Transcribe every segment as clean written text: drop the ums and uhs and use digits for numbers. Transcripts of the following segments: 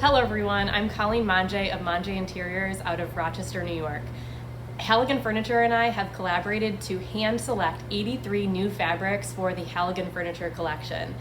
Hello everyone, I'm Colleen Mange of Mange Interiors out of Rochester, New York. Halligan Furniture and I have collaborated to hand select 83 new fabrics for the Halligan Furniture collection.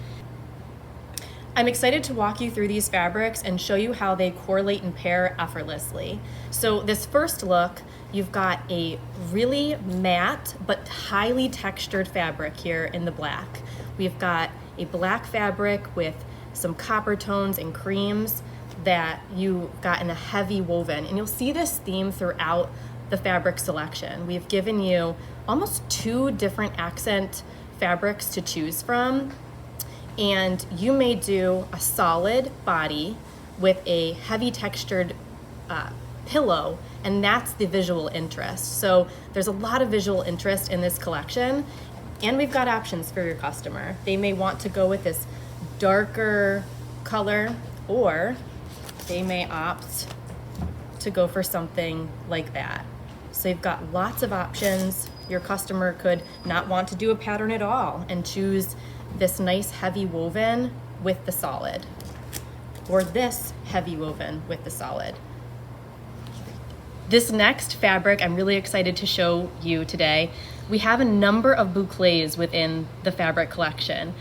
I'm excited to walk you through these fabrics and show you how they correlate and pair effortlessly. So this first look, you've got a really matte but highly textured fabric here in the black. We've got a black fabric with some copper tones and creams that you got in a heavy woven, and you'll see this theme throughout the fabric selection. We've given you almost 2 different accent fabrics to choose from, and you may do a solid body with a heavy textured pillow, and that's the visual interest. So there's a lot of visual interest in this collection, and we've got options for your customer. They may want to go with this darker color, or they may opt to go for something like that. So you've got lots of options. Your customer could not want to do a pattern at all and choose this nice heavy woven with the solid, or this heavy woven with the solid. This next fabric I'm really excited to show you today. We have a number of bouclés within the fabric collection.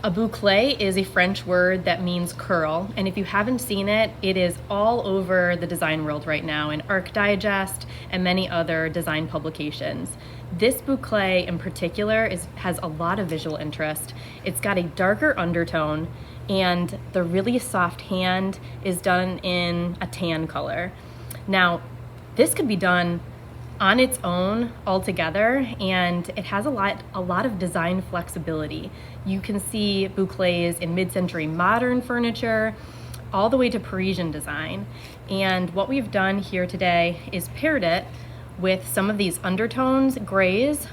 A bouclé is a French word that means curl, and if you haven't seen it, it is all over the design world right now in Arc Digest and many other design publications. This bouclé in particular has a lot of visual interest. It's got a darker undertone, and the really soft hand is done in a tan color. Now, this could be done on its own altogether, and it has a lot of design flexibility. You can see bouclés in mid-century modern furniture all the way to Parisian design. And what we've done here today is paired it with some of these undertones. Grays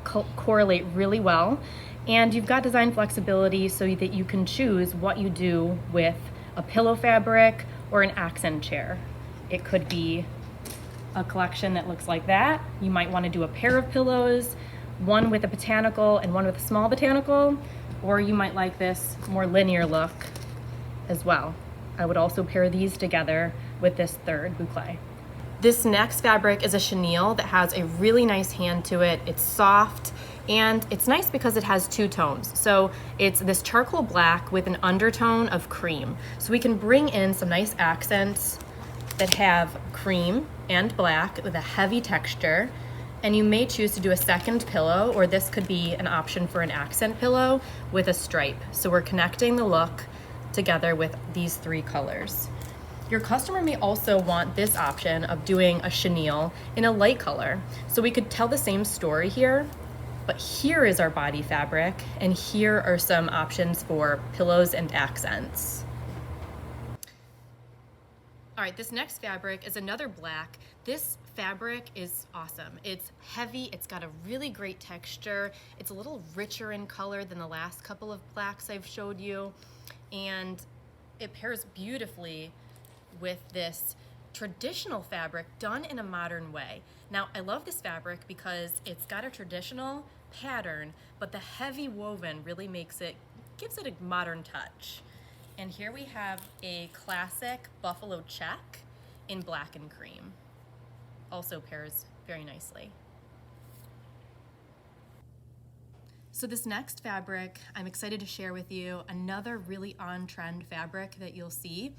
correlate really well, and you've got design flexibility so that you can choose what you do with a pillow fabric or an accent chair. It could be a collection that looks like that. You might want to do a pair of pillows, one with a botanical and one with a small botanical, or you might like this more linear look as well. I would also pair these together with this third bouclé. This next fabric is a chenille that has a really nice hand to it. It's soft, and it's nice because it has 2 tones. So it's this charcoal black with an undertone of cream. So we can bring in some nice accents that have cream and black with a heavy texture, and you may choose to do a second pillow, or this could be an option for an accent pillow with a stripe. So we're connecting the look together with these 3 colors. Your customer may also want this option of doing a chenille in a light color. So we could tell the same story here, but here is our body fabric, and here are some options for pillows and accents. All right, this next fabric is another black. This fabric is awesome. It's heavy, it's got a really great texture. It's a little richer in color than the last couple of blacks I've showed you, and it pairs beautifully with this traditional fabric done in a modern way. Now, I love this fabric because it's got a traditional pattern, but the heavy woven really gives it a modern touch. And here we have a classic buffalo check in black and cream. Also pairs very nicely. So this next fabric, I'm excited to share with you another really on-trend fabric that you'll see.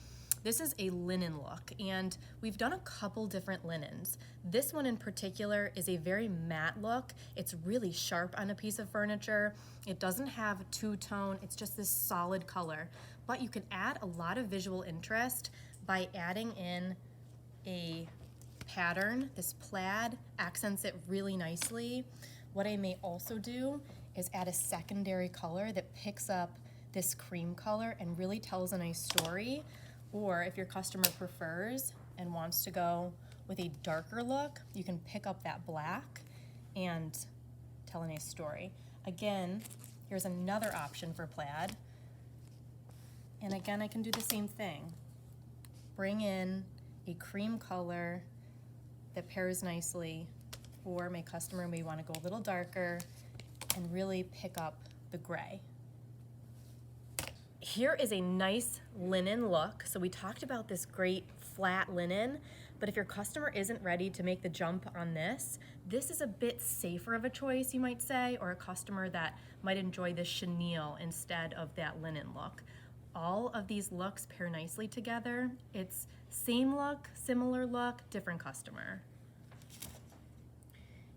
This is a linen look, and we've done a couple different linens. This one in particular is a very matte look. It's really sharp on a piece of furniture. It doesn't have a 2-tone, it's just this solid color. But you can add a lot of visual interest by adding in a pattern. This plaid accents it really nicely. What I may also do is add a secondary color that picks up this cream color and really tells a nice story. Or if your customer prefers and wants to go with a darker look, you can pick up that black and tell a nice story. Again, here's another option for plaid. And again, I can do the same thing. Bring in a cream color that pairs nicely, or my customer may want to go a little darker and really pick up the gray. Here is a nice linen look. So we talked about this great flat linen, but if your customer isn't ready to make the jump on this is a bit safer of a choice, you might say, or a customer that might enjoy this chenille instead of that linen look. All of these looks pair nicely together. It's same look, similar look, different customer.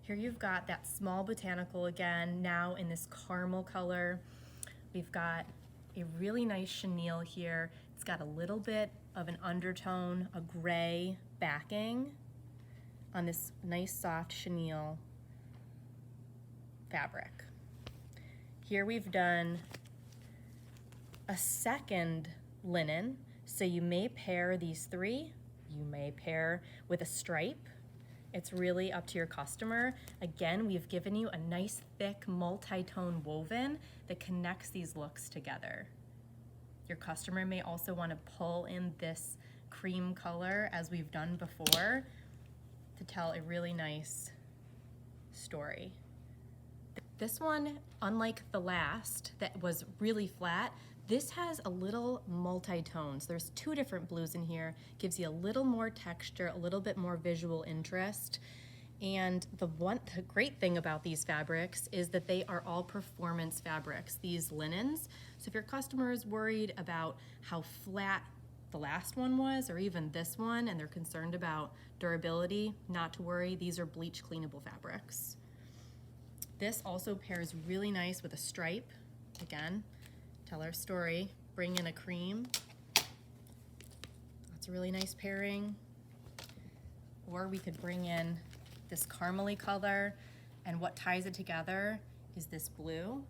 Here you've got that small botanical again, now in this caramel color. We've got a really nice chenille here. It's got a little bit of an undertone, a gray backing on this nice soft chenille fabric. Here we've done a second linen. So you may pair these three, you may pair with a stripe. It's really up to your customer. Again, we've given you a nice thick multi-tone woven that connects these looks together. Your customer may also want to pull in this cream color as we've done before to tell a really nice story. This one, unlike the last that was really flat, this has a little multi-tones. There's two different blues in here, gives you a little more texture, a little bit more visual interest. And the great thing about these fabrics is that they are all performance fabrics, these linens. So if your customer is worried about how flat the last one was, or even this one, and they're concerned about durability, not to worry, these are bleach cleanable fabrics. This also pairs really nice with a stripe. Again, tell our story, bring in a cream. That's a really nice pairing. Or we could bring in this caramely color, and what ties it together is this blue.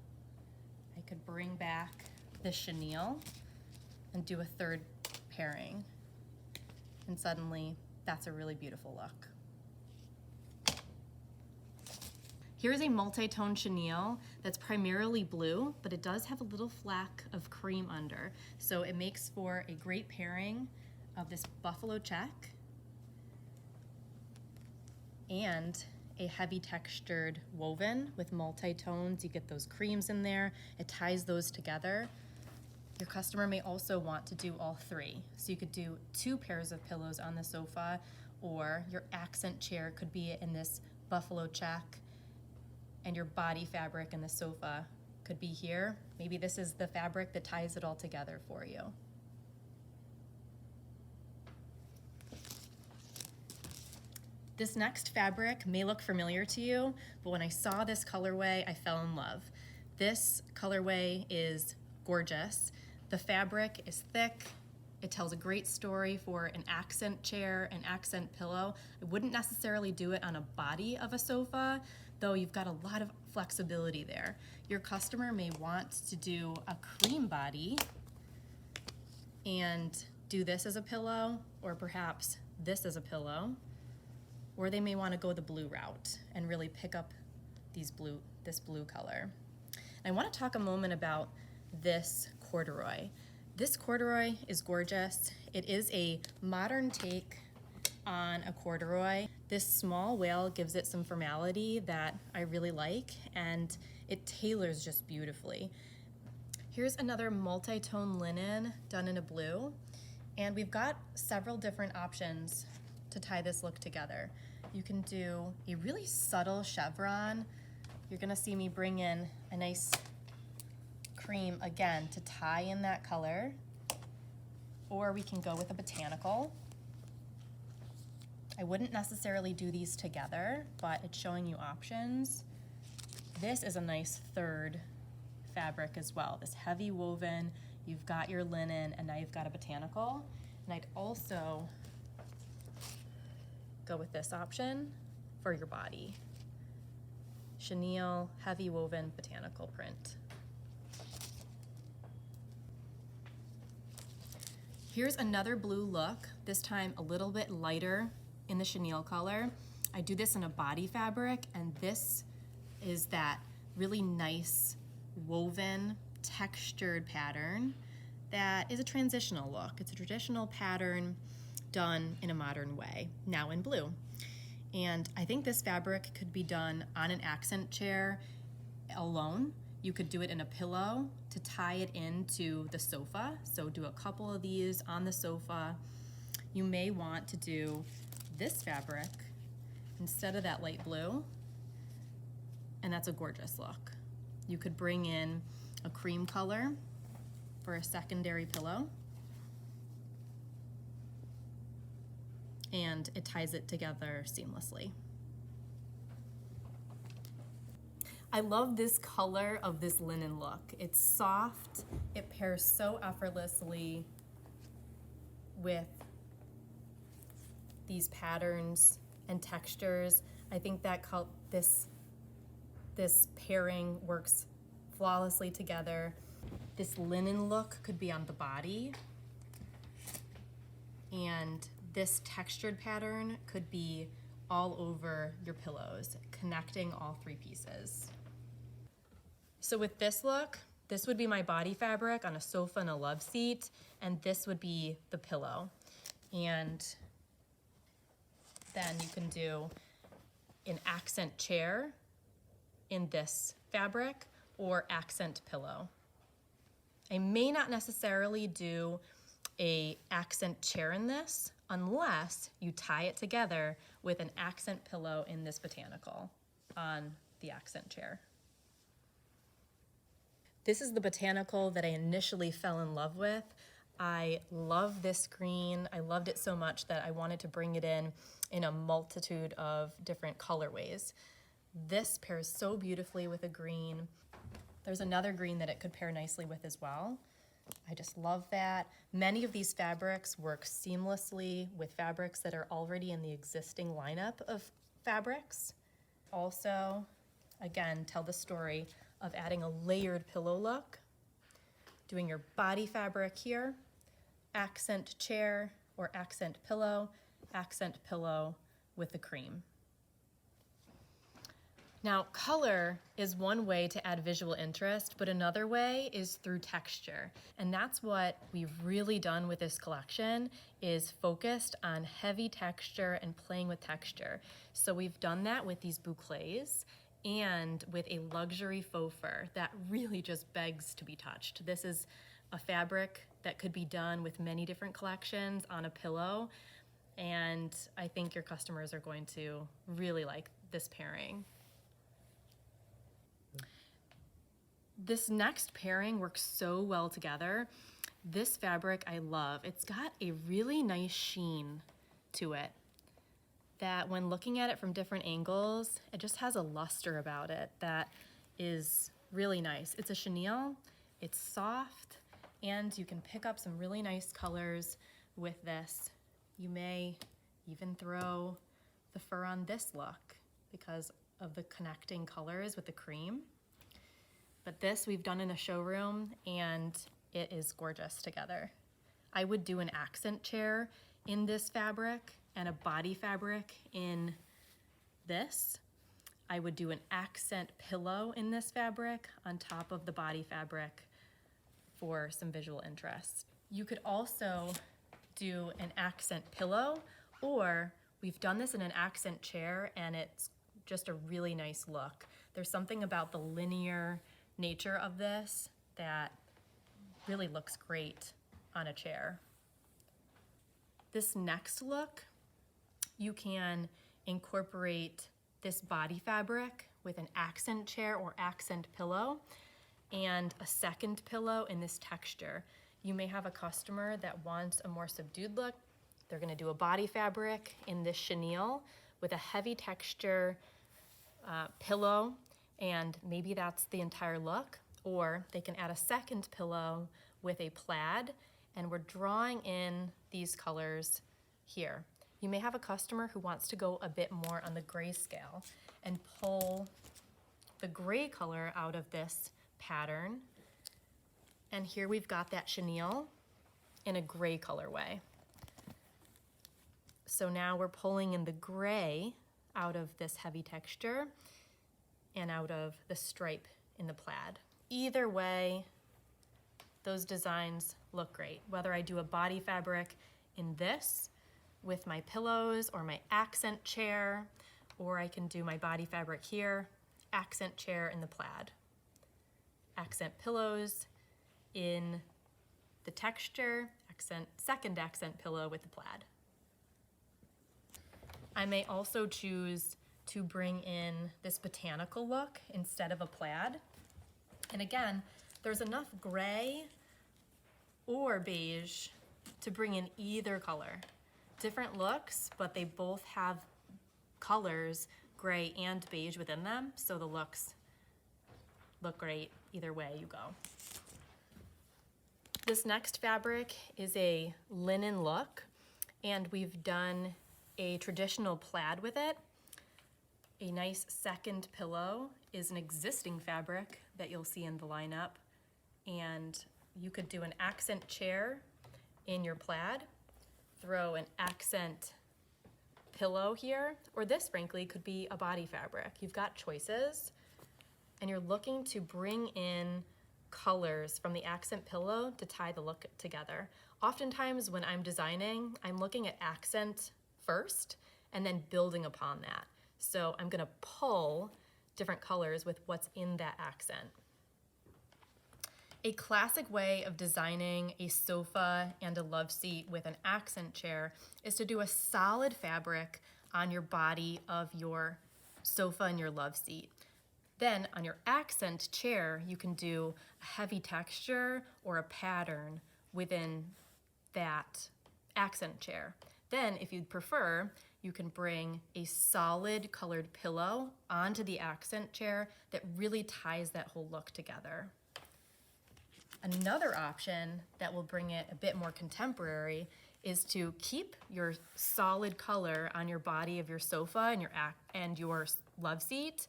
I could bring back the chenille and do a third pairing. And suddenly, that's a really beautiful look. Here's a multi-tone chenille that's primarily blue, but it does have a little flack of cream under. So it makes for a great pairing of this buffalo check and a heavy textured woven with multi-tones. You get those creams in there, it ties those together. Your customer may also want to do all three. So you could do 2 pairs of pillows on the sofa, or your accent chair could be in this buffalo check, and your body fabric in the sofa could be here. Maybe this is the fabric that ties it all together for you. This next fabric may look familiar to you, but when I saw this colorway, I fell in love. This colorway is gorgeous. The fabric is thick. It tells a great story for an accent chair, an accent pillow. I wouldn't necessarily do it on a body of a sofa, though you've got a lot of flexibility there. Your customer may want to do a cream body and do this as a pillow, or perhaps this as a pillow, or they may want to go the blue route and really pick up this blue color. I want to talk a moment about this corduroy. This corduroy is gorgeous. It is a modern take on a corduroy. This small wale gives it some formality that I really like, and it tailors just beautifully. Here's another multi-tone linen done in a blue, and we've got several different options to tie this look together. You can do a really subtle chevron. You're gonna see me bring in a nice cream again to tie in that color, or we can go with a botanical. I wouldn't necessarily do these together, but it's showing you options. This is a nice third fabric as well. This heavy woven, you've got your linen, and now you've got a botanical. And I'd also go with this option for your body. Chenille, heavy woven, botanical print. Here's another blue look, this time a little bit lighter in the chenille color. I do this in a body fabric, and this is that really nice woven textured pattern that is a transitional look. It's a traditional pattern done in a modern way, now in blue. And I think this fabric could be done on an accent chair alone. You could do it in a pillow to to tie it into the sofa. So do a couple of these on the sofa. You may want to do this fabric instead of that light blue, and that's a gorgeous look. You could bring in a cream color for a secondary pillow, and it ties it together seamlessly. I love this color of this linen look. It's soft, it pairs so effortlessly with these patterns and textures. I think that this pairing works flawlessly together. This linen look could be on the body, and this textured pattern could be all over your pillows, connecting all three pieces. So with this look, this would be my body fabric on a sofa and a love seat, and this would be the pillow. And then you can do an accent chair in this fabric or accent pillow. I may not necessarily do a accent chair in this unless you tie it together with an accent pillow in this botanical on the accent chair. This is the botanical that I initially fell in love with. I love this green. I loved it so much that I wanted to bring it in a multitude of different colorways. This pairs so beautifully with a green. There's another green that it could pair nicely with as well. I just love that. Many of these fabrics work seamlessly with fabrics that are already in the existing lineup of fabrics. Also, again, tell the story of adding a layered pillow look, doing your body fabric here, accent chair or accent pillow with the cream. Now, color is one way to add visual interest, but another way is through texture. And that's what we've really done with this collection, is focused on heavy texture and playing with texture. So we've done that with these bouclés and with a luxury faux fur that really just begs to be touched. This is a fabric that could be done with many different collections on a pillow, and I think your customers are going to really like this pairing. This next pairing works so well together. This fabric I love. It's got a really nice sheen to it that when looking at it from different angles, it just has a luster about it that is really nice. It's a chenille, it's soft, and you can pick up some really nice colors with this. You may even throw the fur on this look because of the connecting colors with the cream. But this we've done in a showroom and it is gorgeous together. I would do an accent chair in this fabric and a body fabric in this. I would do an accent pillow in this fabric on top of the body fabric for some visual interest. You could also do an accent pillow, or we've done this in an accent chair and it's just a really nice look. There's something about the linear nature of this that really looks great on a chair. This next look, you can incorporate this body fabric with an accent chair or accent pillow and a second pillow in this texture. You may have a customer that wants a more subdued look. They're gonna do a body fabric in this chenille with a heavy texture pillow, and maybe that's the entire look, or they can add a second pillow with a plaid, and we're drawing in these colors here. You may have a customer who wants to go a bit more on the gray scale and pull the gray color out of this pattern. And here we've got that chenille in a gray colorway. So now we're pulling in the gray out of this heavy texture and out of the stripe in the plaid. Either way, those designs look great. Whether I do a body fabric in this with my pillows or my accent chair, or I can do my body fabric here, accent chair in the plaid. Accent pillows in the texture, second accent pillow with the plaid. I may also choose to bring in this botanical look instead of a plaid. And again, there's enough gray or beige to bring in either color. Different looks, but they both have colors, gray and beige within them, so the looks look great either way you go. This next fabric is a linen look, and we've done a traditional plaid with it. A nice second pillow is an existing fabric that you'll see in the lineup, and you could do an accent chair in your plaid, throw an accent pillow here, or this frankly could be a body fabric. You've got choices, and you're looking to bring in colors from the accent pillow to tie the look together. Oftentimes when I'm designing, I'm looking at accent first and then building upon that. So I'm gonna pull different colors with what's in that accent. A classic way of designing a sofa and a love seat with an accent chair is to do a solid fabric on your body of your sofa and your love seat. Then on your accent chair, you can do a heavy texture or a pattern within that accent chair. Then if you'd prefer, you can bring a solid colored pillow onto the accent chair that really ties that whole look together. Another option that will bring it a bit more contemporary is to keep your solid color on your body of your sofa and your love seat,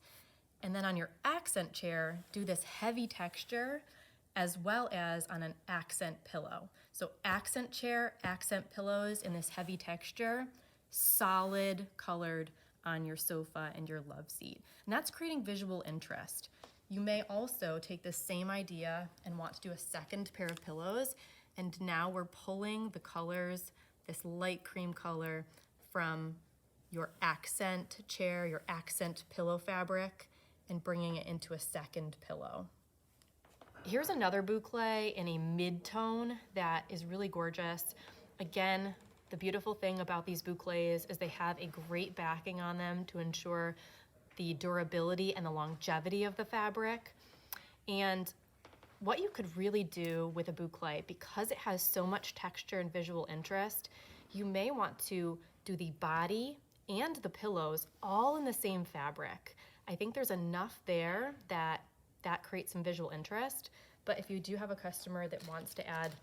and then on your accent chair, do this heavy texture as well as on an accent pillow. So accent chair, accent pillows in this heavy texture, solid colored on your sofa and your love seat. And that's creating visual interest. You may also take the same idea and want to do a second pair of pillows, and now we're pulling the colors, this light cream color, from your accent chair, your accent pillow fabric, and bringing it into a second pillow. Here's another boucle in a mid-tone that is really gorgeous. Again, the beautiful thing about these boucles is they have a great backing on them to ensure the durability and the longevity of the fabric. And what you could really do with a boucle, because it has so much texture and visual interest, you may want to do the body and the pillows all in the same fabric. I think there's enough there that creates some visual interest, but if you do have a customer that wants to add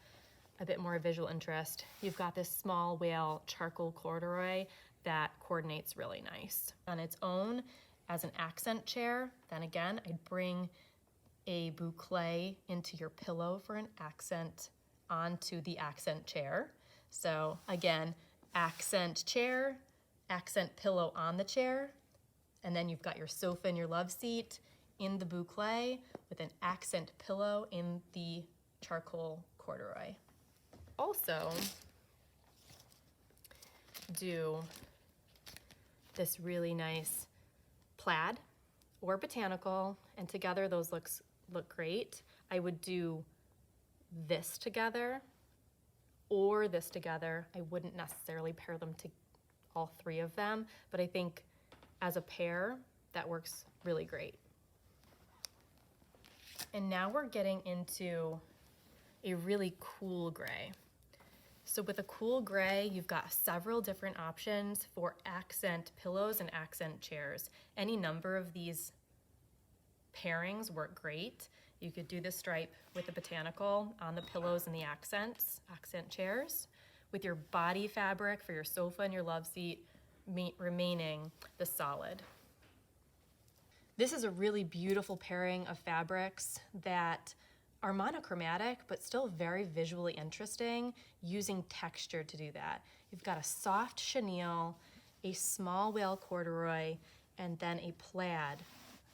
a bit more visual interest, you've got this small whale charcoal corduroy that coordinates really nice. On its own, as an accent chair, then again, I'd bring a boucle into your pillow for an accent onto the accent chair. So again, accent chair, accent pillow on the chair, and then you've got your sofa and your love seat in the boucle with an accent pillow in the charcoal corduroy. Also, do this really nice plaid or botanical, and together those look great. I would do this together or this together. I wouldn't necessarily pair them to all three of them, but I think as a pair, that works really great. And now we're getting into a really cool gray. So with a cool gray, you've got several different options for accent pillows and accent chairs. Any number of these pairings work great. You could do the stripe with the botanical on the pillows and the accent chairs, with your body fabric for your sofa and your love seat remaining the solid. This is a really beautiful pairing of fabrics that are monochromatic, but still very visually interesting, using texture to do that. You've got a soft chenille, a small whale corduroy, and then a plaid.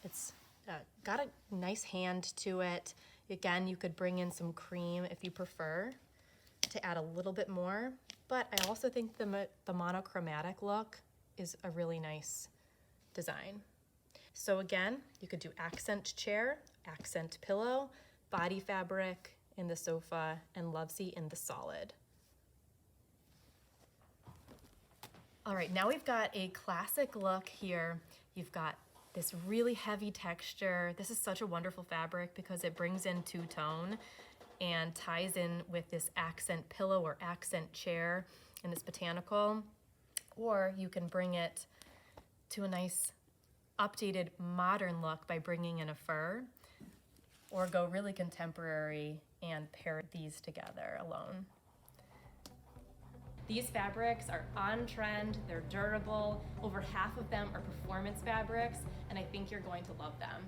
It's got a nice hand to it. Again, you could bring in some cream if you prefer to add a little bit more, but I also think the monochromatic look is a really nice design. So again, you could do accent chair, accent pillow, body fabric in the sofa, and Lovesy in the solid. All right, now we've got a classic look here. You've got this really heavy texture. This is such a wonderful fabric because it brings in two-tone and ties in with this accent pillow or accent chair in this botanical. Or you can bring it to a nice updated modern look by bringing in a fur, or go really contemporary and pair these together alone. These fabrics are on trend, they're durable, over half of them are performance fabrics, and I think you're going to love them.